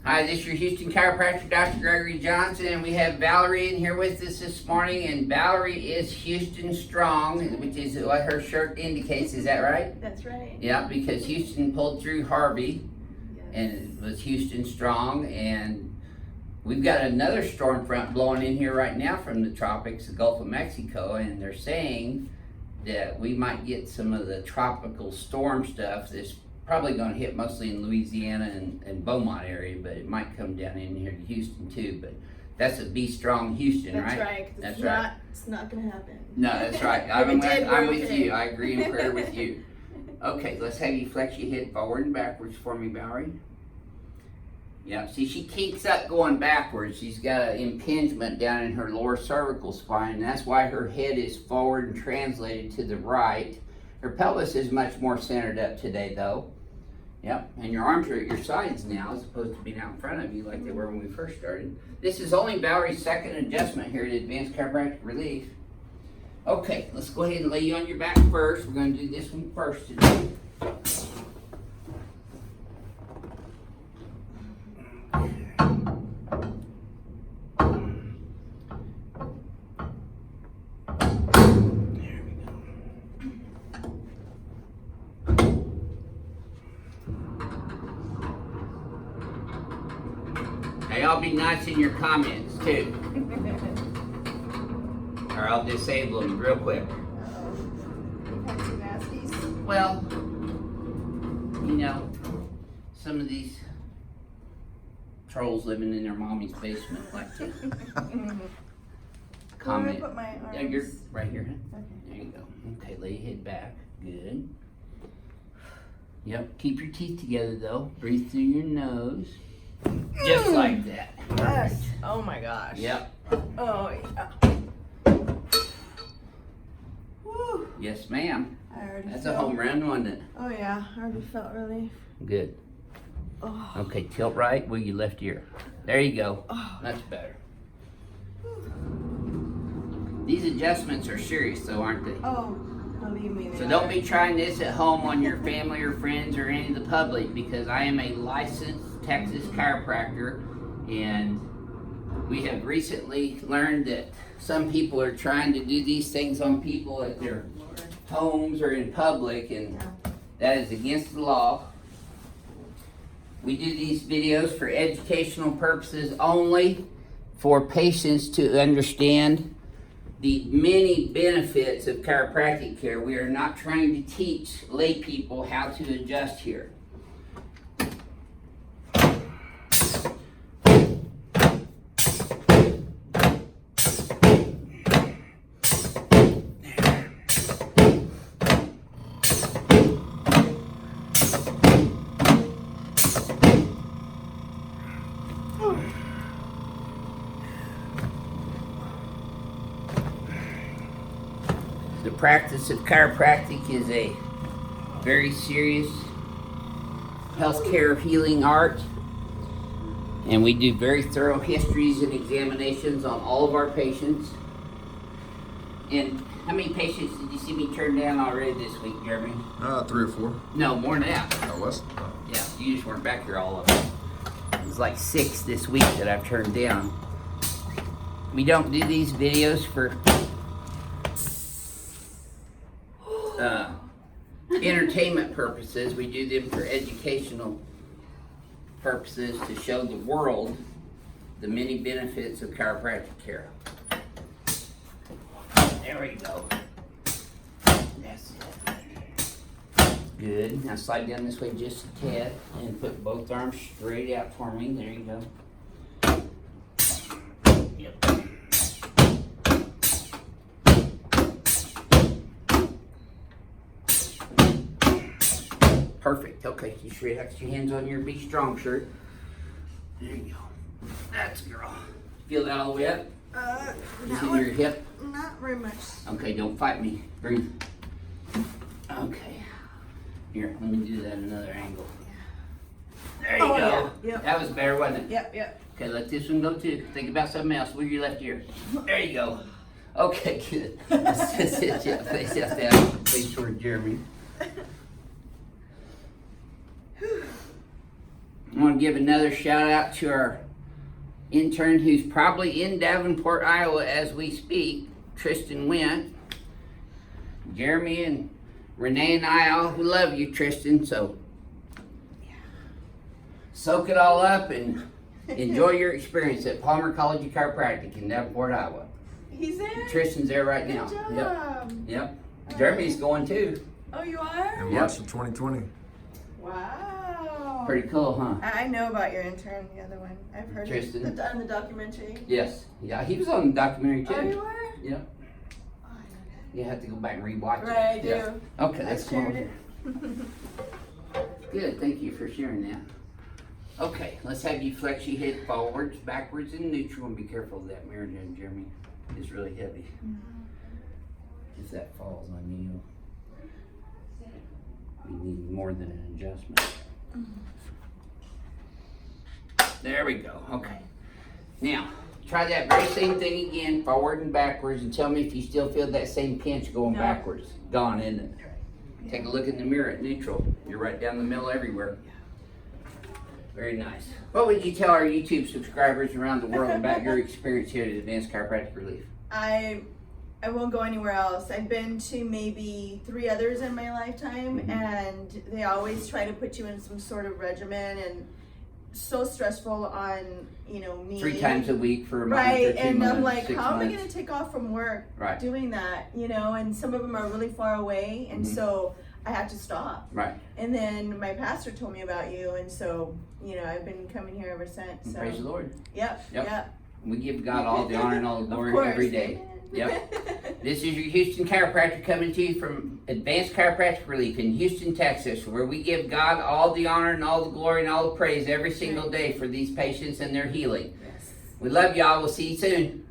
Hi, this is your Houston chiropractor, Dr. Gregory Johnson, and we have Valerie in here with us this morning. And Valerie is Houston Strong, which is what her shirt indicates. Is that right? That's right. Yeah, because Houston pulled through Harvey, Yes. and it was Houston Strong. And we've got another storm front blowing in here right now from the tropics, the Gulf of Mexico, and they're saying that we might get some of the tropical storm stuff that's probably going to hit mostly in Louisiana and Beaumont area, but it might come down in here to Houston too. But that's a Be Strong Houston, That's right? right. 'Cause That's it's right. Not, it's not gonna happen. No, that's right. If I'm it did, we're with okay. you. I agree in prayer with you. Okay, let's have you flex your head forward and backwards for me, Valerie. Yeah, see, she keeps up going backwards. She's got an impingement down in her lower cervical spine, and that's why her head is forward and translated to the right. Her pelvis is much more centered up today, though. Yep, and your arms are at your sides now as opposed to being out in front of you like they were when we first started. This is only Valerie's second adjustment here at Advanced Chiropractic Relief. Okay, let's go ahead and lay you on your back first. We're going to do this one first today. Hey, I'll be nice in your comments too, or I'll disable them real quick. We've had some nasties. Well, you know, some of these trolls living in their mommy's basement like to comment. Where do I put my arms? Yeah, you're right here. Huh? Okay. There you go. Okay, lay your head back. Good. Yep, keep your teeth together though. Breathe through your nose. Just like that. Yes. Oh my gosh. Yep. Oh yeah. Woo. Yes, ma'am. I already That's felt, a home run, wasn't it? Oh yeah. I already felt relief. Good. Oh. Okay, tilt right with your left ear. There you go. Oh. That's better. These adjustments are serious though, aren't they? Oh. Believe me. So don't be trying this at home on your family or friends or any of the public, because I am a licensed Texas chiropractor, and we have recently learned that some people are trying to do these things on people at their homes or in public, and that is against the law. We do these videos for educational purposes only, for patients to understand the many benefits of chiropractic care. We are not trying to teach lay people how to adjust here. The practice of chiropractic is a very serious healthcare healing art, and we do very thorough histories and examinations on all of our patients. And how many patients did you see me turn down already this week, Jeremy? 3 or 4. No, more than that. I was. Yeah, you just weren't back here all of them. It was like 6 this week that I've turned down. We don't do these videos for entertainment purposes. We do them for educational purposes to show the world the many benefits of chiropractic care. There we go. That's it. Good. Now slide down this way just a tad and put both arms straight out for me. There you go. Yep. Perfect. Okay, you should relax your hands on your Be Strong shirt. There you go. That's a girl. Feel that all the way up? Is it your hip? Not very much. Okay, don't fight me. Breathe. Okay. Here, let me do that another angle. There you Oh, go. yeah. Yep. That was better, wasn't it? Yep. Okay, let this one go too. Think about something else with your left ear. There you go. Okay, good. Let's just sit you face out down, face toward Jeremy. I want to give another shout out to our intern who's probably in Davenport, Iowa as we speak, Tristan Went. Jeremy and Renee and I all love you, Tristan, so soak it all up and enjoy your experience at Palmer College of Chiropractic in Davenport, Iowa. He's there? Tristan's there right now. Good Yep. job. Yep. Jeremy's going too. Oh, you are? In Yep. March of 2020. Wow. Pretty cool, huh? I know about your intern, the other one. I've heard Tristan? it on the documentary. Yes. Yeah, he was on the documentary Oh, you too. were? Yep. Oh, I know You have to go back and rewatch that. it. Right, I do. Yeah. Okay, I that's shared cool. it. Good, thank you for sharing that. Okay, let's have you flex your head forwards, backwards, and neutral, and be careful of that mirror, Jeremy. It's really heavy. If that falls on you, you need more than an adjustment. There we go, okay. Now, try that very same thing again, forward and backwards, and tell me if you still feel that same pinch going No. backwards. Gone, isn't it? Take a look in the mirror at neutral. You're right down the middle everywhere. Very nice. What would you tell our YouTube subscribers around the world about your experience here at Advanced Chiropractic Relief? I won't go anywhere else. I've been to maybe 3 others in my lifetime, Mhm. and they always try to put you in some sort of regimen, and so stressful on me. 3 times a week for a month or Right, 2 and months, I'm like, 6 how am I months. going to take off from work Right. doing that? And some of them are really far away, and Mhm. so I had to stop. Right. And then my pastor told me about you, and so I've been coming here ever since. So. Praise the Lord. Yep. Yep. Yep. We give God all the honor and all the Of glory course. every day. Yep. This is your Houston chiropractor coming to you from Advanced Chiropractic Relief in Houston, Texas, where we give God all the honor and all the glory and all the praise every single day for these patients and their healing. Yes. We love y'all. We'll see you soon.